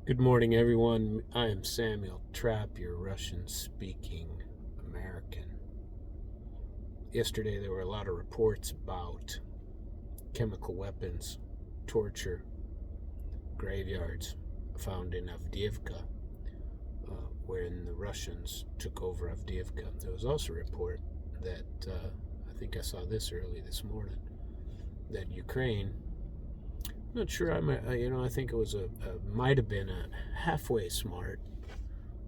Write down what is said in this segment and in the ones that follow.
Good morning, everyone. I am Samuel Trapp, your Russian-speaking American. Yesterday, there were a lot of reports about chemical weapons, torture, graveyards found in Avdiivka, when the Russians took over Avdiivka. There was also a report that, I think I saw this early this morning, that Ukraine, not sure. I think it was might have been a halfway smart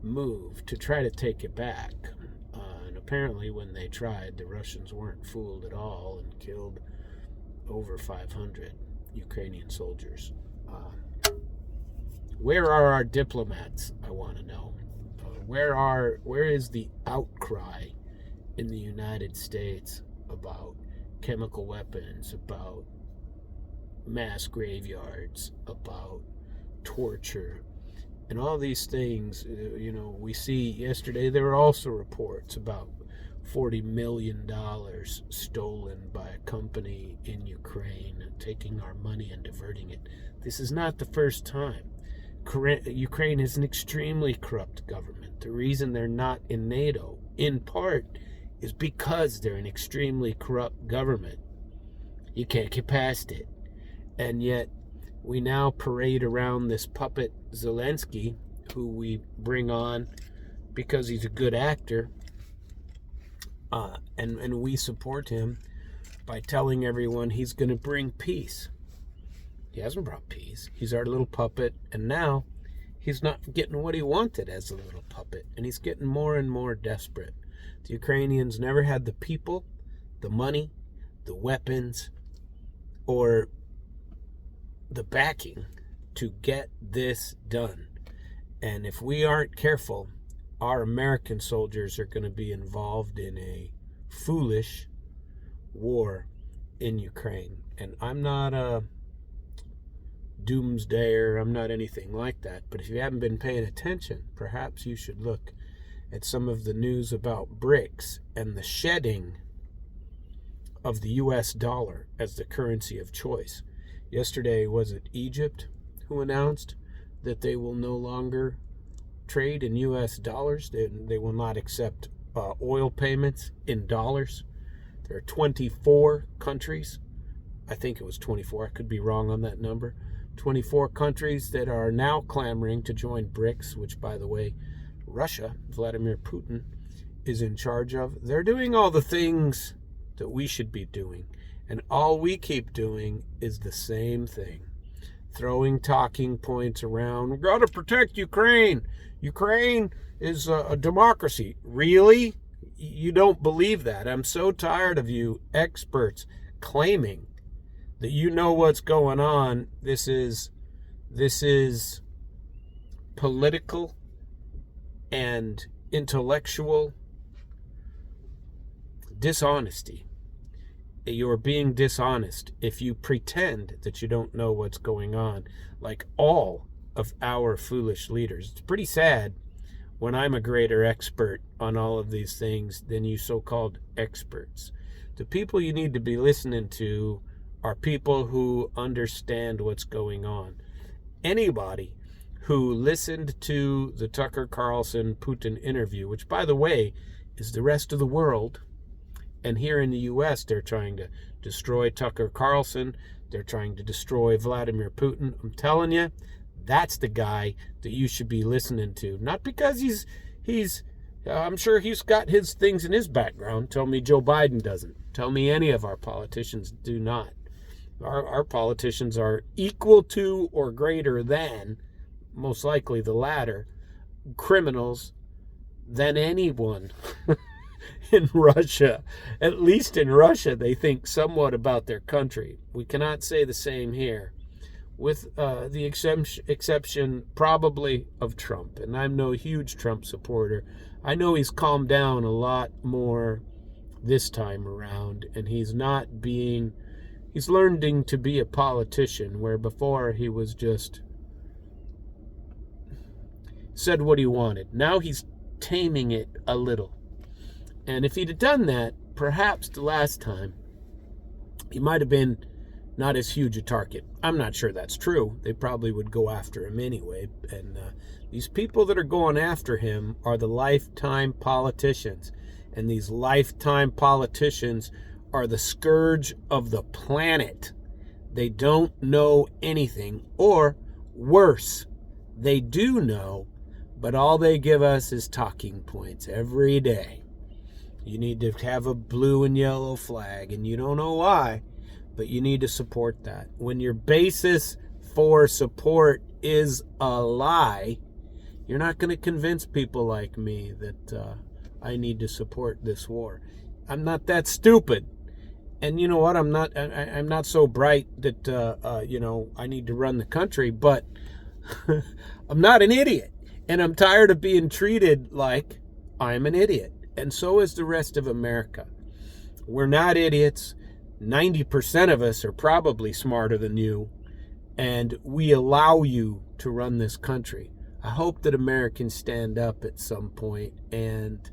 move to try to take it back. And apparently, when they tried, the Russians weren't fooled at all and killed over 500 Ukrainian soldiers. Where are our diplomats? I want to know. Where is the outcry in the United States about chemical weapons, about mass graveyards, about torture, and all these things? We see yesterday there were also reports about $40 million stolen by a company in Ukraine, taking our money and diverting it. This is not the first time. Ukraine is an extremely corrupt government. The reason they're not in NATO, in part, is because they're an extremely corrupt government. You can't get past it. And yet, we now parade around this puppet Zelensky, who we bring on because he's a good actor, and we support him by telling everyone he's going to bring peace. He hasn't brought peace. He's our little puppet, and now he's not getting what he wanted as a little puppet, and he's getting more and more desperate. The Ukrainians never had the people, the money, the weapons, or the backing to get this done. And if we aren't careful, our American soldiers are going to be involved in a foolish war in Ukraine. And I'm not a doomsdayer, I'm not anything like that, but if you haven't been paying attention, perhaps you should look at some of the news about BRICS and the shedding of the US dollar as the currency of choice. Yesterday, was it Egypt who announced that they will no longer trade in US dollars? They will not accept oil payments in dollars. There are 24 countries. I think it was 24. I could be wrong on that number. 24 countries that are now clamoring to join BRICS, which, by the way, Russia, Vladimir Putin, is in charge of. They're doing all the things that we should be doing. And all we keep doing is the same thing. Throwing talking points around. We've got to protect Ukraine. Ukraine is a democracy. Really? You don't believe that? I'm so tired of you experts claiming that you know what's going on. This is political and intellectual dishonesty. You're being dishonest if you pretend that you don't know what's going on, like all of our foolish leaders. It's pretty sad when I'm a greater expert on all of these things than you so-called experts. The people you need to be listening to are people who understand what's going on. Anybody who listened to the Tucker Carlson Putin interview, which, by the way, is the rest of the world. And here in the U.S., they're trying to destroy Tucker Carlson. They're trying to destroy Vladimir Putin. I'm telling you, that's the guy that you should be listening to. Not because he's I'm sure he's got his things in his background. Tell me Joe Biden doesn't. Tell me any of our politicians do not. Our politicians are equal to or greater than, most likely the latter, criminals than anyone. In Russia. At least in Russia, they think somewhat about their country. We cannot say the same here, with the exception probably of Trump. And I'm no huge Trump supporter. I know he's calmed down a lot more this time around, and he's learning to be a politician, where before he was just said what he wanted. Now he's taming it a little. And if he'd have done that, perhaps the last time, he might have been not as huge a target. I'm not sure that's true. They probably would go after him anyway. And these people that are going after him are the lifetime politicians. And these lifetime politicians are the scourge of the planet. They don't know anything, or worse, they do know, but all they give us is talking points every day. You need to have a blue and yellow flag, and you don't know why, but you need to support that. When your basis for support is a lie, you're not going to convince people like me that I need to support this war. I'm not that stupid. And you know what? I'm not so bright that I need to run the country, but I'm not an idiot. And I'm tired of being treated like I'm an idiot. And so is the rest of America. We're not idiots. 90% of us are probably smarter than you, and we allow you to run this country. I hope that Americans stand up at some point, and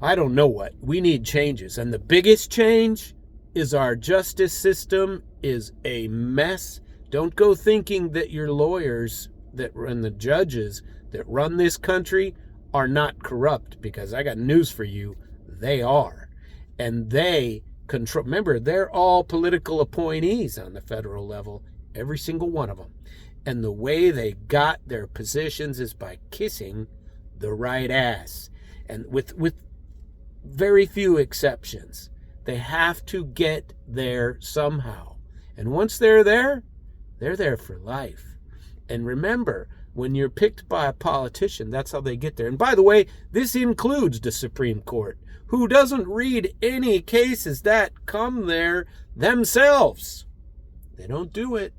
I don't know what. We need changes. And the biggest change is our justice system is a mess. Don't go thinking that your lawyers and the judges that run this country are not corrupt, because I got news for you. They are. And they control. Remember, they're all political appointees on the federal level, every single one of them. And the way they got their positions is by kissing the right ass. And with very few exceptions. They have to get there somehow. And once they're there for life. And remember, when you're picked by a politician, that's how they get there. And by the way, this includes the Supreme Court, who doesn't read any cases that come there themselves. They don't do it.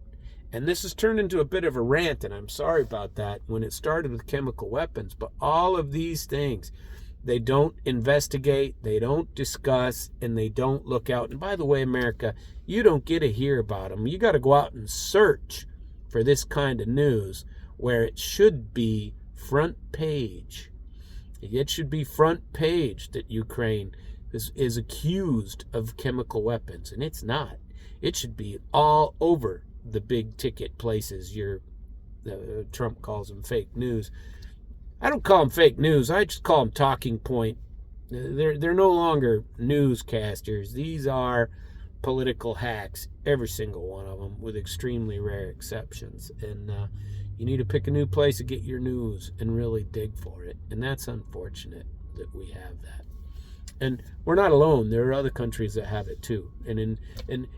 And this has turned into a bit of a rant, and I'm sorry about that when it started with chemical weapons. But all of these things, they don't investigate, they don't discuss, and they don't look out. And by the way, America, you don't get to hear about them. You got to go out and search for this kind of news where it should be front page. It should be front page that Ukraine is accused of chemical weapons, and it's not. It should be all over the big ticket places. Trump calls them fake news. I don't call them fake news. I just call them talking point. They're no longer newscasters. These are political hacks, every single one of them, with extremely rare exceptions. And you need to pick a new place to get your news and really dig for it. And that's unfortunate that we have that. And we're not alone. There are other countries that have it too. And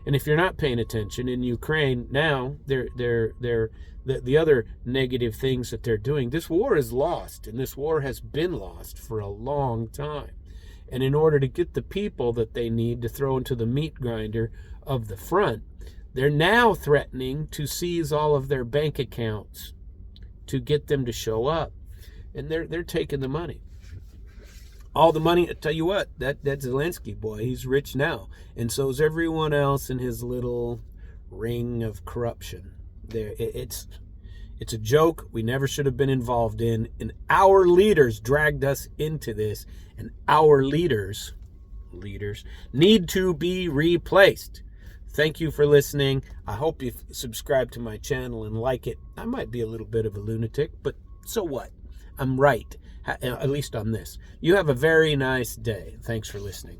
if you're not paying attention, in Ukraine now, the other negative things that they're doing, this war is lost, and this war has been lost for a long time. And in order to get the people that they need to throw into the meat grinder of the front, they're now threatening to seize all of their bank accounts to get them to show up. And they're taking the money. All the money, I tell you what, that Zelensky boy, he's rich now. And so is everyone else in his little ring of corruption. It's a joke we never should have been involved in. And our leaders dragged us into this. And our leaders need to be replaced. Thank you for listening. I hope you subscribe to my channel and like it. I might be a little bit of a lunatic, but so what? I'm right. At least on this. You have a very nice day. Thanks for listening.